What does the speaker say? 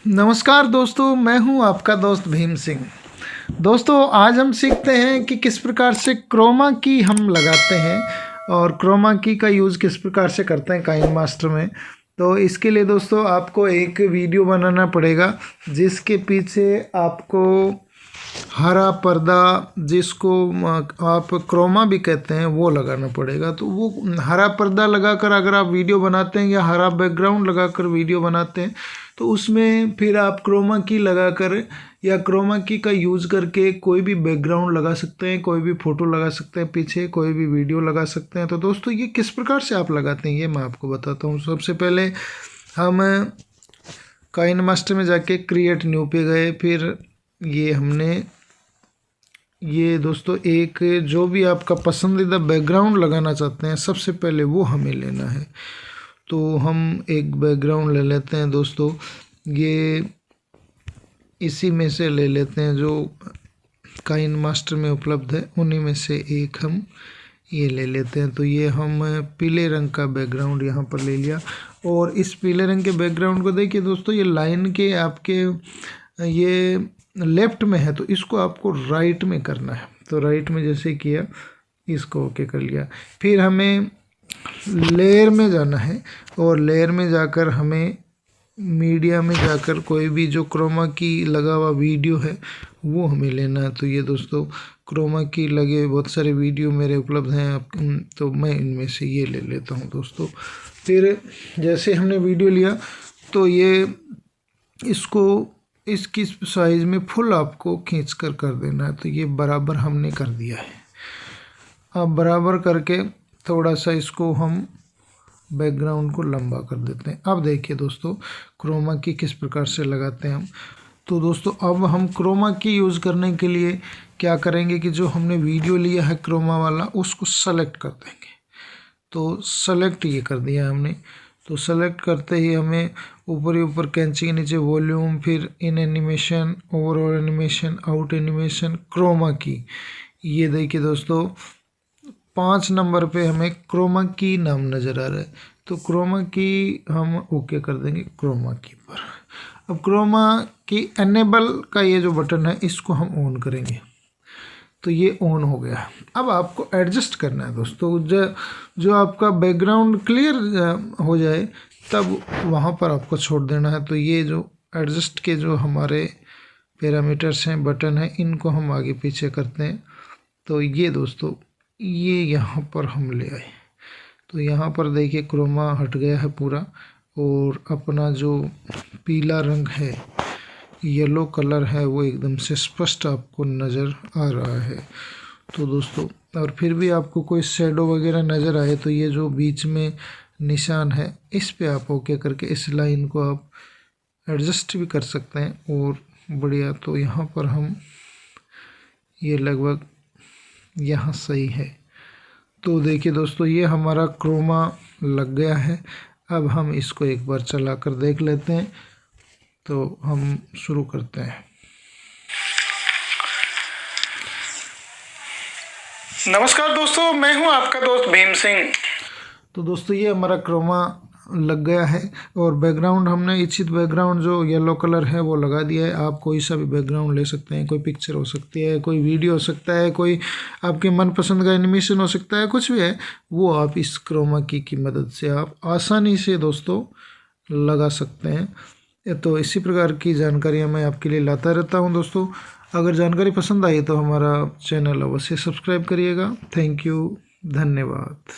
नमस्कार दोस्तों, मैं हूं आपका दोस्त भीम सिंह। दोस्तों, आज हम सीखते हैं कि किस प्रकार से क्रोमा की हम लगाते हैं और क्रोमा की का यूज़ किस प्रकार से करते हैं काइन मास्टर में। तो इसके लिए दोस्तों आपको एक वीडियो बनाना पड़ेगा जिसके पीछे आपको हरा पर्दा, जिसको आप क्रोमा भी कहते हैं, वो लगाना पड़ेगा। तो वो हरा पर्दा लगाकर अगर आप वीडियो बनाते हैं या हरा बैकग्राउंड लगाकर वीडियो बनाते हैं तो उसमें फिर आप क्रोमा की लगाकर या क्रोमा की का यूज़ करके कोई भी बैकग्राउंड लगा सकते हैं, कोई भी फ़ोटो लगा सकते हैं, पीछे कोई भी वीडियो लगा सकते हैं। तो दोस्तों ये किस प्रकार से आप लगाते हैं ये मैं आपको बताता हूँ। सबसे पहले हम काइन मास्टर में जाके क्रिएट न्यू पे गए, फिर ये हमने ये दोस्तों एक जो भी आपका पसंदीदा बैकग्राउंड लगाना चाहते हैं सबसे पहले वो हमें लेना है। तो हम एक बैकग्राउंड ले लेते हैं दोस्तों, ये इसी में से ले लेते हैं जो काइन मास्टर में उपलब्ध है, उन्हीं में से एक हम ये ले लेते हैं। तो ये हम पीले रंग का बैकग्राउंड यहाँ पर ले लिया और इस पीले रंग के बैकग्राउंड को देखिए दोस्तों, ये लाइन के आपके ये लेफ्ट में है तो इसको आपको राइट में करना है। तो राइट में जैसे किया, इसको ओके कर लिया। फिर हमें लेयर में जाना है और लेयर में जाकर हमें मीडिया में जाकर कोई भी जो क्रोमा की लगा हुआ वीडियो है वो हमें लेना है। तो ये दोस्तों क्रोमा की लगे बहुत सारे वीडियो मेरे उपलब्ध हैं, तो मैं इनमें से ये ले लेता हूँ दोस्तों। फिर जैसे हमने वीडियो लिया तो ये इसको इसकी साइज़ में फुल आपको खींच कर देना है। तो ये बराबर हमने कर दिया है। अब बराबर करके थोड़ा सा इसको हम बैकग्राउंड को लंबा कर देते हैं। अब देखिए दोस्तों क्रोमा की किस प्रकार से लगाते हैं हम। तो दोस्तों अब हम क्रोमा की यूज़ करने के लिए क्या करेंगे कि जो हमने वीडियो लिया है क्रोमा वाला उसको सेलेक्ट कर देंगे। तो सेलेक्ट ये कर दिया हमने। तो सेलेक्ट करते ही हमें ऊपर ही ऊपर कैंची के नीचे वॉल्यूम, फिर in animation, overall animation, out animation, chroma key, ये देखिए दोस्तों 5 नंबर पे हमें क्रोमा की नाम नज़र आ रहा है। तो क्रोमा की हम ओके कर देंगे क्रोमा की पर। अब क्रोमा की एनेबल का ये जो बटन है इसको हम ऑन करेंगे। तो ये ऑन हो गया। अब आपको एडजस्ट करना है दोस्तों, जो आपका बैकग्राउंड क्लियर हो जाए तब वहाँ पर आपको छोड़ देना है। तो ये जो एडजस्ट के जो हमारे पैरामीटर्स हैं, बटन हैं, इनको हम आगे पीछे करते हैं। तो ये दोस्तों ये यहाँ पर हम ले आए। तो यहाँ पर देखिए क्रोमा हट गया है पूरा और अपना जो पीला रंग है, येलो कलर है, वो एकदम से स्पष्ट आपको नज़र आ रहा है। तो दोस्तों और फिर भी आपको कोई शैडो वगैरह नज़र आए तो ये जो बीच में निशान है इस पे आप ओके करके इस लाइन को आप एडजस्ट भी कर सकते हैं और बढ़िया। तो यहाँ पर हम ये लगभग यहाँ सही है। तो देखिए दोस्तों ये हमारा क्रोमा लग गया है। अब हम इसको एक बार चला कर देख लेते हैं। तो हम शुरू करते हैं। नमस्कार दोस्तों, मैं हूं आपका दोस्त भीम सिंह। तो दोस्तों ये हमारा क्रोमा लग गया है और बैकग्राउंड हमने इच्छित बैकग्राउंड जो येलो कलर है वो लगा दिया है। आप कोई सा भी बैकग्राउंड ले सकते हैं, कोई पिक्चर हो सकती है, कोई वीडियो हो सकता है, कोई आपके मनपसंद का एनिमेशन हो सकता है, कुछ भी है वो आप इस क्रोमा की मदद से आप आसानी से दोस्तों लगा सकते हैं। तो इसी प्रकार की जानकारियाँ मैं आपके लिए लाता रहता हूँ दोस्तों। अगर जानकारी पसंद आई तो हमारा चैनल अवश्य सब्सक्राइब करिएगा। थैंक यू, धन्यवाद।